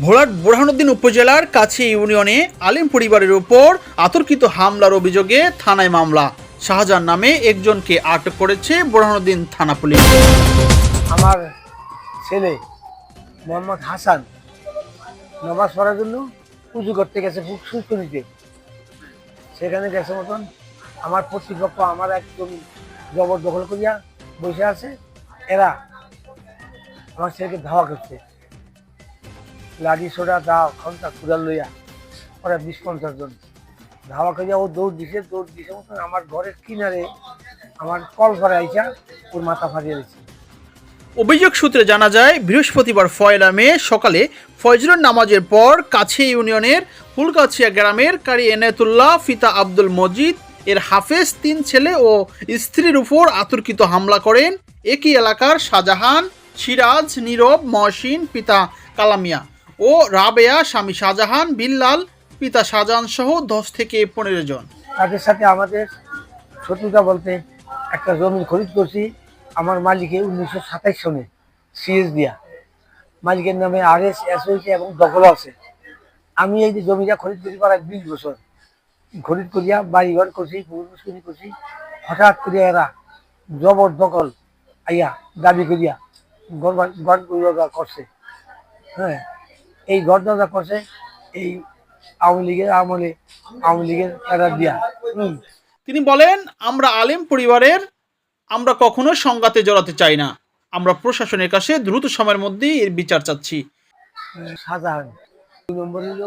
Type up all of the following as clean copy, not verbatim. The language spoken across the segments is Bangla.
ভোলার বোরহানুদ্দিন উপজেলার কাছে ইউনিয়নে আলিম পরিবারের উপর আতর্কিত হামলার অভিযোগে থানায় মামলা। শাহজাহান নামে একজনকে আটক করেছে বোরহানুদ্দিন থানা পুলিশ। আমার ছেলে মোহাম্মদ হাসান নামাজ পড়ার জন্য উজু করতে গেছে সুস্থ নিতে, সেখানে গেছে মতন আমার প্রতিপক্ষ আমার একদম জবরদখল করিয়া বসে আছে। এরা আমার ছেলেকে ধাওয়া করছে, লাঠি সোডা দা খন্তা কুড়াল লইয়া ওরা 20-50 জন ধাওয়া করিয়া ও দৌড় দিছে মতন আমার ঘরের কিনারে আমার কল ঘরে আইসা ওর মাথা ফাটিয়ে দিচ্ছে। অভিযোগ সূত্রে জানা যায়, বৃহস্পতিবার 1 মে সকালে ফজরের নামাজের পর কাছে ইউনিয়নের ফুলগাছিয়া গ্রামের কারি এনায়েতুল্লাহ পিতা আব্দুল মজিদ এর হাফেজ 3 ছেলে ও স্ত্রীর উপর আতর্কিত হামলা করেন একই এলাকার শাহজাহান, সিরাজ, নীরব, মহসিন পিতা কালামিয়া ও রাবেয়া স্বামী শাহজাহান, বিল্লাল পিতা শাহজাহান সহ 10 থেকে 15 জন। তাদের সাথে আমাদের শত্রুতা বলতে একটা জমি খরিদ করছি আমার মালিকের 1927 সনে সিএস দিয়া, মালিকের নামে RS হয়েছে এবং দখল আছে। আমি এই যে জমিটা খরিদ করি প্রায় 20 বছর খরিদ করিয়া বাড়িঘর করছি, পুরস্কৃতি করছি। হঠাৎ করিয়া এরা জবরদখল আইয়া দাবি করিয়া গড় করছে। হ্যাঁ, এই গড়দা করছে এই আওয়ামী লীগের এরা দিয়া। তিনি বলেন, আমরা আলেম পরিবারের, আমরা কখনো সংঘাতে জড়াতে চাই না। আমরা প্রশাসনের কাছে দ্রুত সময়ের মধ্যেই এর বিচার চাচ্ছি। শাহজাহান 2 নম্বর হইল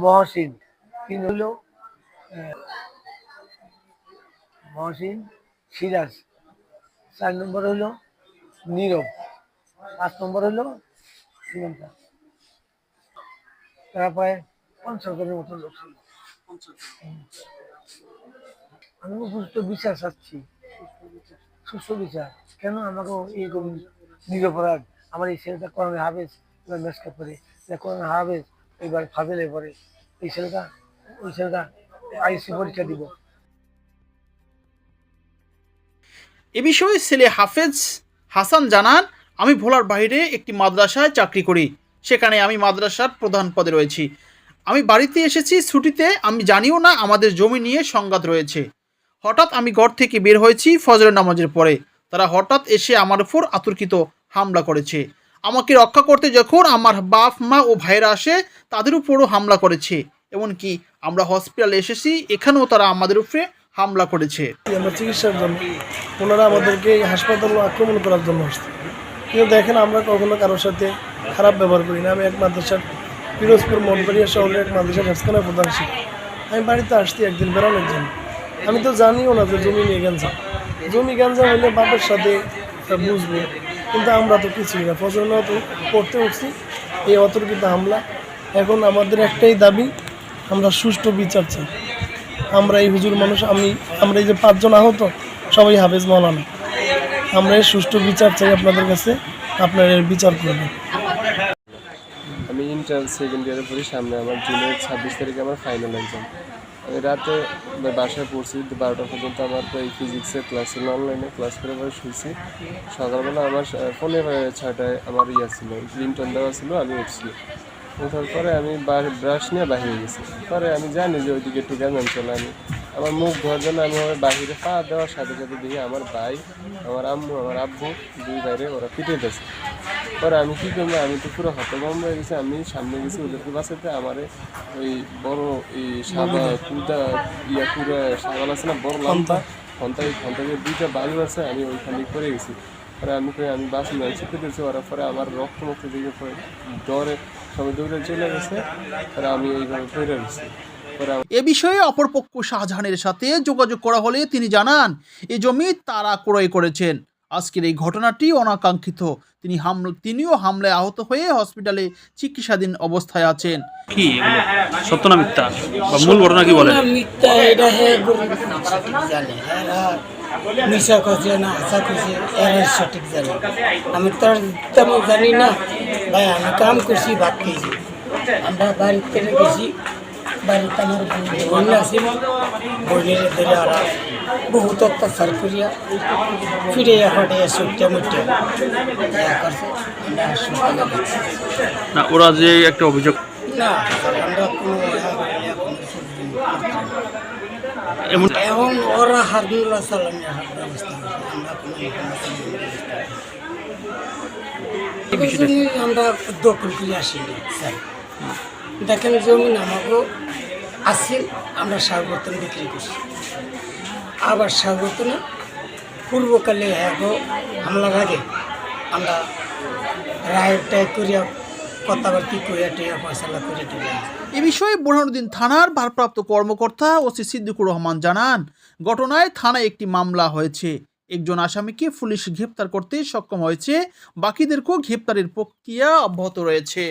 মহসিন, 3 হইল মহসিন, সিরাজ, 4 নম্বর হইল নীরব, 5 নম্বর হইল শ্রীলঙ্কা। তারা প্রায় 50 জনের মতো লোক ছিল। আমি উপযুক্ত বিচার চাচ্ছি, সুস্থ বিচার। কেন আমাকে এইরকম নিরপরাধ আমার এই ছেলেটা কোরআন হাফেজ এবার মেসকা পড়ে, কোরআন হাফেজ এবার ফাজেলে পড়ে, ওই ছেলেটা আইসি পরীক্ষা দিব। এ বিষয়ে ছেলে হাফেজ হাসান জানান, আমি ভোলার বাইরে একটি মাদ্রাসায় চাকরি করি, সেখানে আমি মাদ্রাসার প্রধান পদে রয়েছি। আমি বাড়িতে এসেছি ছুটিতে, আমি জানিও না আমাদের জমি নিয়ে সংঘাত রয়েছে। হঠাৎ আমি ঘর থেকে বের হয়েছি ফজরের নামাজের পরে, তারা হঠাৎ এসে আমার উপর আতর্কিত হামলা করেছে। আমাকে রক্ষা করতে যখন আমার বাপ মা ও ভাইরা আসে, তাদের উপরও হামলা করেছে। এমনকি আমরা হসপিটালে এসেছি, এখানেও তারা আমাদের উপরে হামলা করেছে। আমরা চিকিৎসার জন্য ওনারা আমাদেরকে হাসপাতালে আক্রমণ করার জন্য আসছে। কিন্তু দেখেন, আমরা কখনো কারোর সাথে খারাপ ব্যবহার করি না। আমি এক মাদ্রাসার পিরোজপুর মঠবাড়িয়া শহরের এক মাদ্রাসার হাসখানার প্রধান শিক্ষক। আমি বাড়িতে আসছি একদিন বেড়ানোর জন্য। আমি তো জানিও না যে জমি নিয়ে গ্যাঞ্জাম হলে বাপের সাথে বুঝবো, কিন্তু আমরা তো কিছুই না। ফজর তো পড়তে উঠছি, এই অতর্কিত হামলা। এখন আমাদের একটাই দাবি, আমরা সুষ্ঠু বিচার চাই। আমরা এই হুজুর মানুষ, আমরা এই যে 5 জন আহত সবাই হাফেজ মাওলানা, আমরা এই সুষ্ঠু বিচার চাই আপনাদের কাছে, আপনারা এর বিচার করবেন। আমি ইন্টার সেকেন্ড ইয়ারে পড়ি, সামনে আমার জুনের 26 তারিখে আমার ফাইনাল এক্সাম। আমি রাতে বাসায় পড়ছি 12টা পর্যন্ত। আমার তো এই ফিজিক্সের ক্লাস ছিল, অনলাইনে ক্লাস করে পরে শুয়েছি। সকালবেলা আমার ফোনে 6টায় আমার ছিল, রিংটোন দেওয়া ছিল, আমি উঠছি। ওঠার পরে আমি ব্রাশ নিয়ে বাহিরে গেছি। পরে আমি জানি যে ওইদিকে একটু গ্যাঞ্জাম চলে। আমি আমার মুখ ধোয়ার জন্য আমি বাহিরে পা দেওয়ার সাথে সাথে দেখি আমার ভাই, আমার আম্মু, আমার আব্বু 2 বাইরে ওরা পিটে দিয়েছে। পরে আমি কী করবো, আমি তো পুরো হতভম্ব হয়ে গেছি। আমি সামনে গেছি ওদেরকে বাঁচাতে। আমার ওই বড় এই সাদা কুদা কুড়া সাবান আছে না, বড় লম্বা খন্তাকে 2টা বাড়ি আছে, আমি ওইখানে পড়ে গেছি। পরে আমি বাস চিপে দিয়েছি। ওরা পরে আমার রক্ত দিকে পরে ডরে সবাই দৌড়ে চলে গেছে। পরে আমি এইভাবে পড়ে গেছি। এ বিষয়ে অপরপক্ষ শাহজাহানের সাথে যোগাযোগ করা হলে তিনি জানান, এই জমি তারা ক্রয় করেছেন। আজকের এই ঘটনাটি অনাকাঙ্ক্ষিত। তিনিও হামলায় আহত হয়ে হসপিটালে চিকিৎসাধীন অবস্থায় আছেন। কি সত্য না মিথ্যা, মূল ঘটনা কি বলেন? মিথ্যা, এটা জানে, মিশা করছে না আশা করছে, এরা সঠিক জানে। আমি তার তেমন জানি না ভাই। আমি কাম করছি, ভাত খেয়েছি, আমরা বাড়িতে গেছি। বাড়িতে আমার বোন আছে, বোনের ধরে ওরা বহুত অত্যাচার করিয়া ফিরে হটে সুটে মুটে করছে। আমরা হাসপাতালে গেছি। না ওরা যে একটা অভিযোগ না আমরা কোনো এমন এখন ওরা হারদুল্লাহ সালামের হাত ব্যবস্থা করছে, আমরা কোনো আমরা দখল করে আসিনি স্যার। দেখেন জমিন আমাকেও আসছিল, আমরা সাগরতন বিক্রি করছি। আবার সাগরতনে পূর্বকালে এগো হামলার আগে আমরা রায়টাই করিয়া কথাবার্তি করিয়া টিয়া ফয়সালা করে টিয়া। এ বিষয়ে বোরহানুদ্দিন থানার ভারপ্রাপ্ত কর্মকর্তা ওসি সিদ্দিকুর রহমান জানান, ঘটনায় থানায় একটি মামলা হয়েছে। একজন আসামিকে পুলিশ গ্রেপ্তার করতে সক্ষম হয়েছে, বাকিদেরকেও গ্রেপ্তারের প্রক্রিয়া অব্যাহত রয়েছে।